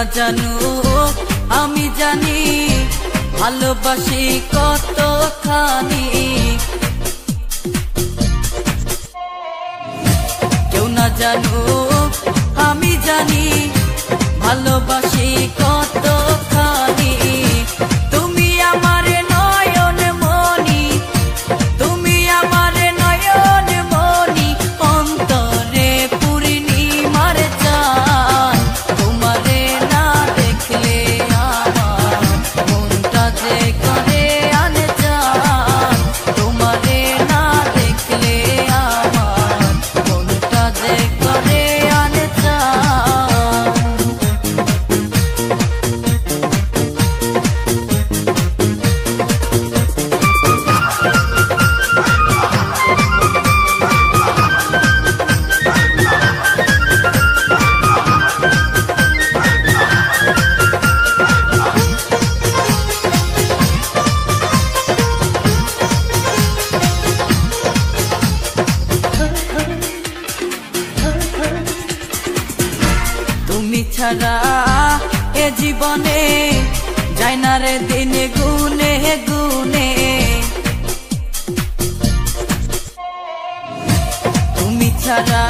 না জানুক আমি জানি ভালোবাসি কতখানি। কেউ না জানুক আমি জানি ভালোবাসি কতখানি। তুমি আমার নয়ন মনি, তুমি আমার নয়ন মনি, অন্তরে পূর্ণিমার চাঁদ। তোমারে না দেখলে আমার মনটা যে করে আনজান। তোমারে না দেখলে আমার মনটা যে করে আনজান। তুমি ছাড়া এ জীবনে যায় না রে দিন গুনে গুনে। তুমি ছাড়া